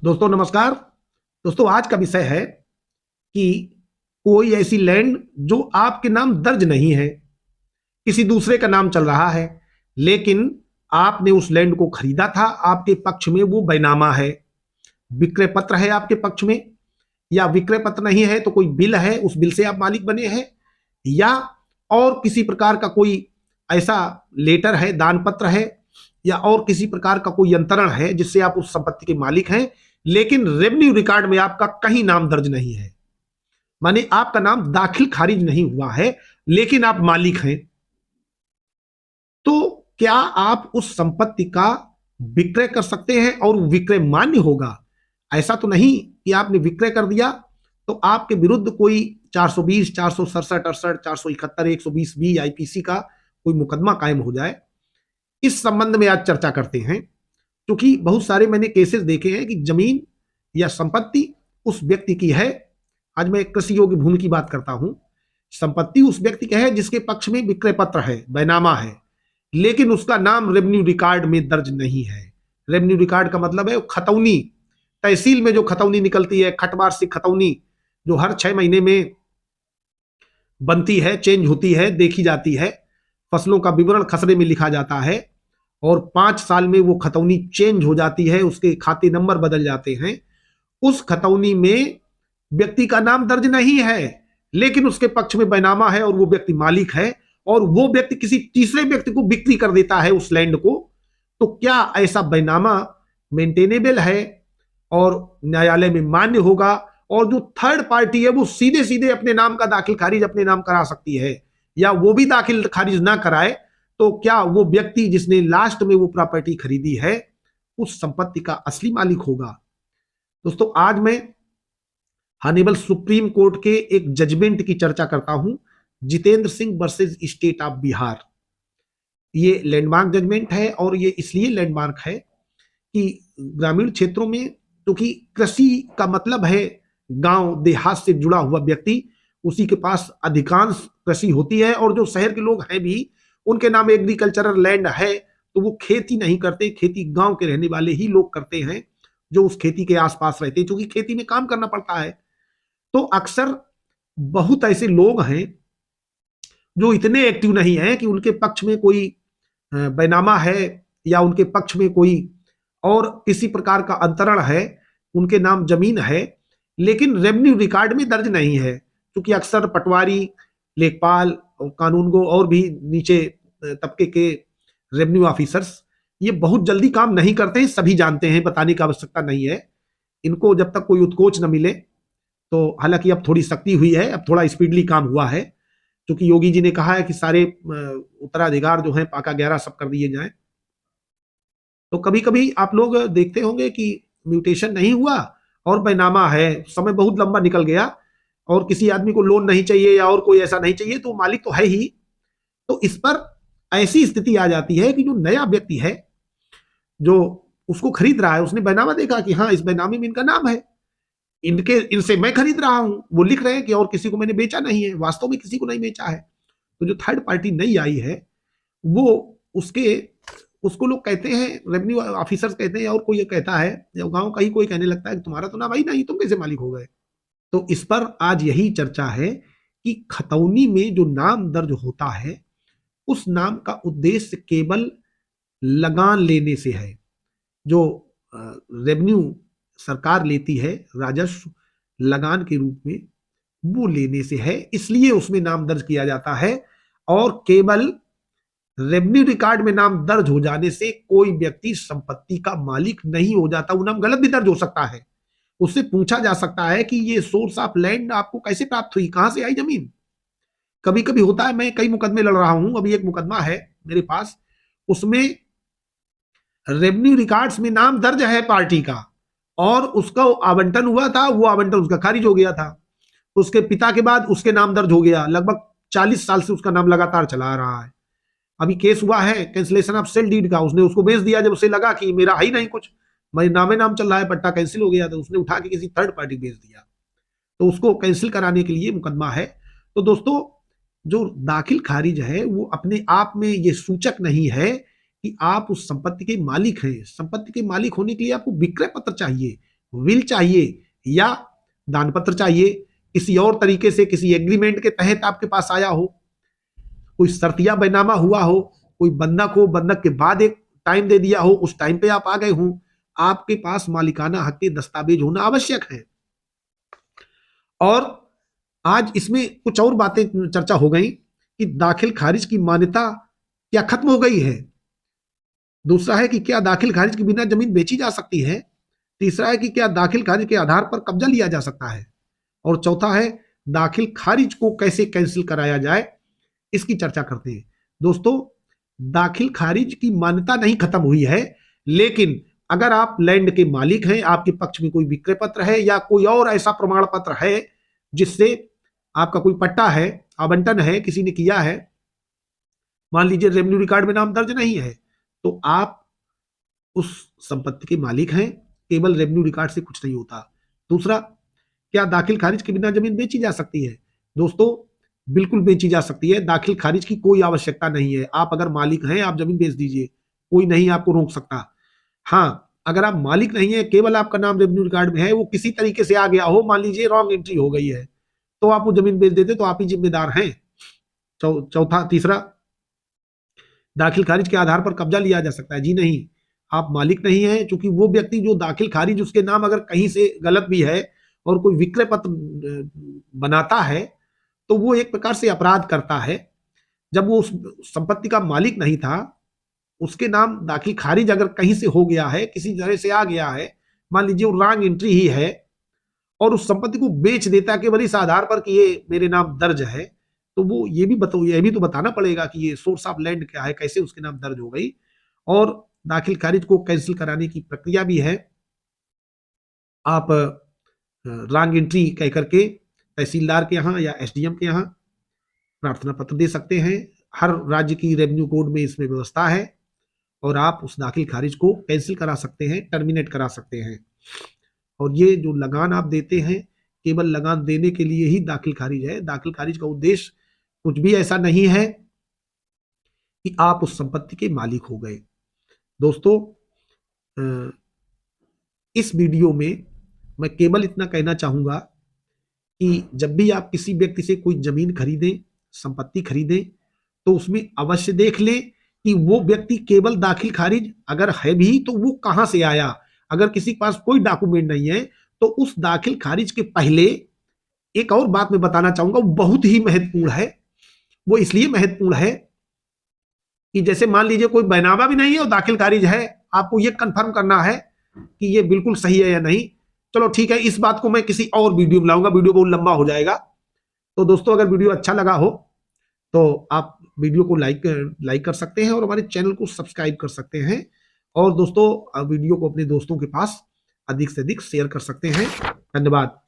दोस्तों नमस्कार। दोस्तों आज का विषय है कि कोई ऐसी लैंड जो आपके नाम दर्ज नहीं है, किसी दूसरे का नाम चल रहा है, लेकिन आपने उस लैंड को खरीदा था, आपके पक्ष में वो बैनामा है, विक्रय पत्र है आपके पक्ष में, या विक्रय पत्र नहीं है तो कोई बिल है, उस बिल से आप मालिक बने हैं, या और किसी प्रकार का कोई ऐसा लेटर है, दान पत्र है, या और किसी प्रकार का कोई अंतरण है जिससे आप उस संपत्ति के मालिक हैं, लेकिन रेवेन्यू रिकॉर्ड में आपका कहीं नाम दर्ज नहीं है। माने आपका नाम दाखिल खारिज नहीं हुआ है, लेकिन आप मालिक हैं। तो क्या आप उस संपत्ति का विक्रय कर सकते हैं और विक्रय मान्य होगा? ऐसा तो नहीं कि आपने विक्रय कर दिया तो आपके विरुद्ध कोई 420, 467, 68, 471, 120 बी आईपीसी का कोई मुकदमा कायम हो जाए। इस संबंध में आज चर्चा करते हैं, क्योंकि बहुत सारे मैंने केसेस देखे हैं कि जमीन या संपत्ति उस व्यक्ति की है। आज मैं कृषि योग्य भूमि की बात करता हूं। संपत्ति उस व्यक्ति का है जिसके पक्ष में विक्रय पत्र है, बैनामा है, लेकिन उसका नाम रेवेन्यू रिकॉर्ड में दर्ज नहीं है। रेवेन्यू रिकॉर्ड का मतलब है खतौनी, तहसील में जो खतौनी निकलती है, खटवार्षिक खतौनी, जो हर 6 महीने में बनती है, चेंज होती है, देखी जाती है, फसलों का विवरण खसरे में लिखा जाता है और 5 साल में वो खतौनी चेंज हो जाती है, उसके खाते नंबर बदल जाते हैं। उस खतौनी में व्यक्ति का नाम दर्ज नहीं है, लेकिन उसके पक्ष में बैनामा है और वो व्यक्ति मालिक है, और वो व्यक्ति किसी तीसरे व्यक्ति को बिक्री कर देता है उस लैंड को। तो क्या ऐसा बैनामा मेंटेनेबल है और न्यायालय में मान्य होगा? और जो थर्ड पार्टी है वो सीधे सीधे अपने नाम का दाखिल खारिज अपने नाम करा सकती है, या वो भी दाखिल खारिज ना कराए तो क्या वो व्यक्ति जिसने लास्ट में वो प्रॉपर्टी खरीदी है उस संपत्ति का असली मालिक होगा? दोस्तों आज मैं हॉनरेबल सुप्रीम कोर्ट के एक जजमेंट की चर्चा करता हूं, Jitendra Singh versus state of Bihar. ये लैंडमार्क जजमेंट है, और ये इसलिए लैंडमार्क है कि ग्रामीण क्षेत्रों में, क्योंकि कृषि का मतलब है गांव देहात से जुड़ा हुआ व्यक्ति, उसी के पास अधिकांश कृषि होती है, और जो शहर के लोग हैं भी उनके नाम एग्रीकल्चरल लैंड है, तो वो खेती नहीं करते, खेती गांव के रहने वाले ही लोग करते हैं जो उस खेती के आसपास रहते हैं, क्योंकि खेती में काम करना पड़ता है। तो अक्सर बहुत ऐसे लोग हैं जो इतने एक्टिव नहीं हैं कि उनके पक्ष में कोई बैनामा है या उनके पक्ष में कोई और किसी प्रकार का अंतरण है, उनके नाम जमीन है लेकिन रेवेन्यू रिकॉर्ड में दर्ज नहीं है। क्योंकि अक्सर पटवारी, लेखपाल और कानूनगो और भी नीचे तबके के रेवेन्यू ऑफिसर्स ये बहुत जल्दी काम नहीं करते हैं, सभी जानते हैं, बताने की आवश्यकता नहीं है। इनको जब तक कोई उत्कोच न मिले, तो हालांकि अब थोड़ी सख्ती हुई है, अब थोड़ा स्पीडली काम हुआ है, क्योंकि योगी जी ने कहा है कि सारे उत्तराधिकार जो हैं पाका 11 सब कर दिए जाएं। तो कभी कभी आप लोग देखते होंगे कि म्यूटेशन नहीं हुआ और बैनामा है, समय बहुत लंबा निकल गया और किसी आदमी को लोन नहीं चाहिए या और कोई ऐसा नहीं चाहिए, तो मालिक तो है ही। तो इस पर ऐसी स्थिति आ जाती है कि जो नया व्यक्ति है जो उसको खरीद रहा है, उसने बैनामा देखा कि हाँ इस बैनामे में इनका नाम है, इनसे मैं खरीद रहा हूं, वो लिख रहे हैं कि और किसी को मैंने बेचा नहीं है, वास्तव में किसी को नहीं बेचा है। तो जो थर्ड पार्टी नई आई है वो उसको लोग कहते हैं, रेवेन्यू ऑफिसर्स कहते हैं, और कोई ये कहता है, गांव का ही कोई कहने लगता है कि तुम्हारा तो नाम ही नहीं, तुम कैसे मालिक हो गए? तो इस पर आज यही चर्चा है कि खतौनी में जो नाम दर्ज होता है उस नाम का उद्देश्य केवल लगान लेने से है। जो रेवेन्यू सरकार लेती है राजस्व लगान के रूप में, वो लेने से है, इसलिए उसमें नाम दर्ज किया जाता है। और केवल रेवेन्यू रिकॉर्ड में नाम दर्ज हो जाने से कोई व्यक्ति संपत्ति का मालिक नहीं हो जाता। वो नाम गलत भी दर्ज हो सकता है, उससे पूछा जा सकता है कि ये सोर्स ऑफ लैंड आपको कैसे प्राप्त हुई, कहां से आई जमीन। कभी कभी होता है, मैं कई मुकदमे लड़ रहा हूं, अभी एक मुकदमा है मेरे पास, उसमें रेवेन्यू रिकॉर्ड्स में नाम दर्ज है पार्टी का और उसका आवंटन हुआ था, वो आवंटन उसका खारिज हो गया था। उसके पिता के बाद उसके नाम दर्ज हो गया, लगभग 40 साल से उसका नाम लगातार चला आ रहा है। अभी केस हुआ है कैंसिलेशन ऑफ सेल डीड का, उसने उसको बेच दिया जब उसे लगा कि मेरा है ही नहीं कुछ, मेरे नामे नाम चल रहा है, पट्टा कैंसिल हो गया, तो उसने उठा के किसी थर्ड पार्टी बेच दिया, तो उसको कैंसिल कराने के लिए मुकदमा है। तो दोस्तों जो दाखिल खारिज है वो अपने आप में ये सूचक नहीं है कि आप उस संपत्ति के मालिक हैं। संपत्ति के मालिक होने के लिए आपको विक्रय पत्र चाहिए, विल चाहिए या दान पत्र चाहिए, किसी और तरीके से किसी एग्रीमेंट के तहत आपके पास आया हो, कोई शर्तिया बैनामा हुआ हो, कोई बंधक हो, बंधक के बाद एक टाइम दे दिया हो, उस टाइम पे आप आ गए हो, आपके पास मालिकाना हक के दस्तावेज होना आवश्यक है। और आज इसमें कुछ और बातें चर्चा हो गई कि दाखिल खारिज की मान्यता क्या खत्म हो गई है। दूसरा है कि क्या दाखिल खारिज के बिना जमीन बेची जा सकती है। तीसरा है कि क्या दाखिल खारिज के आधार पर कब्जा लिया जा सकता है। और चौथा है दाखिल खारिज को कैसे कैंसिल कराया जाए, इसकी चर्चा करते हैं। दोस्तों, दाखिल खारिज की मान्यता नहीं खत्म हुई है, लेकिन अगर आप लैंड के मालिक हैं, आपके पक्ष में कोई विक्रय पत्र है या कोई और ऐसा प्रमाण पत्र है जिससे आपका कोई पट्टा है, आवंटन है, किसी ने किया है, मान लीजिए रेवेन्यू रिकॉर्ड में नाम दर्ज नहीं है, तो आप उस संपत्ति के मालिक हैं, केवल रेवेन्यू रिकॉर्ड से कुछ नहीं होता। दूसरा, क्या दाखिल खारिज के बिना जमीन बेची जा सकती है। दोस्तों, बिल्कुल बेची जा सकती है, दाखिल खारिज की कोई आवश्यकता नहीं है। आप अगर मालिक हैं, आप जमीन बेच दीजिए, कोई नहीं आपको रोक सकता। हाँ, अगर आप मालिक नहीं है, केवल आपका नाम रेवेन्यू रिकॉर्ड में है, वो किसी तरीके से आ गया हो, मान लीजिए रॉन्ग एंट्री हो गई है, तो आप वो जमीन बेच देते, तो आप ही जिम्मेदार हैं। तीसरा, दाखिल खारिज के आधार पर कब्जा लिया जा सकता है। जी नहीं, आप मालिक नहीं है, क्योंकि वो व्यक्ति जो दाखिल खारिज उसके नाम अगर कहीं से गलत भी है और कोई विक्रय पत्र बनाता है, तो वो एक प्रकार से अपराध करता है। जब वो उस संपत्ति का मालिक नहीं था, उसके नाम दाखिल खारिज अगर कहीं से हो गया है, किसी तरह से आ गया है, मान लीजिए वो रॉन्ग एंट्री ही है, और उस संपत्ति को बेच देता केवल इस आधार पर कि ये मेरे नाम दर्ज है, तो वो ये भी तो बताना पड़ेगा कि ये सोर्स ऑफ लैंड क्या है, कैसे उसके नाम दर्ज हो गई। और दाखिल खारिज को कैंसिल कराने की प्रक्रिया भी है। आप रॉन्ग एंट्री कह करके तहसीलदार के यहाँ या एसडीएम के यहाँ प्रार्थना पत्र दे सकते हैं। हर राज्य की रेवेन्यू कोड में इसमें व्यवस्था है, और आप उस दाखिल खारिज को कैंसिल करा सकते हैं, टर्मिनेट करा सकते हैं। और ये जो लगान आप देते हैं, केवल लगान देने के लिए ही दाखिल खारिज है। दाखिल खारिज का उद्देश्य कुछ भी ऐसा नहीं है कि आप उस संपत्ति के मालिक हो गए। दोस्तों, इस वीडियो में मैं केवल इतना कहना चाहूंगा कि जब भी आप किसी व्यक्ति से कोई जमीन खरीदें, संपत्ति खरीदें, तो उसमें अवश्य देख लें कि वो व्यक्ति केवल दाखिल खारिज अगर है भी तो वो कहां से आया। अगर किसी के पास कोई डॉक्यूमेंट नहीं है, तो उस दाखिल खारिज के पहले एक और बात मैं बताना चाहूंगा, वो बहुत ही महत्वपूर्ण है। वो इसलिए महत्वपूर्ण है कि जैसे मान लीजिए कोई बैनामा भी नहीं है और दाखिल खारिज है, आपको ये कंफर्म करना है कि ये बिल्कुल सही है या नहीं। चलो ठीक है, इस बात को मैं किसी और वीडियो में लाऊंगा, वीडियो बहुत लंबा हो जाएगा। तो दोस्तों, अगर वीडियो अच्छा लगा हो तो आप वीडियो को लाइक कर सकते हैं और हमारे चैनल को सब्सक्राइब कर सकते हैं। और दोस्तों, वीडियो को अपने दोस्तों के पास अधिक से अधिक शेयर कर सकते हैं। धन्यवाद।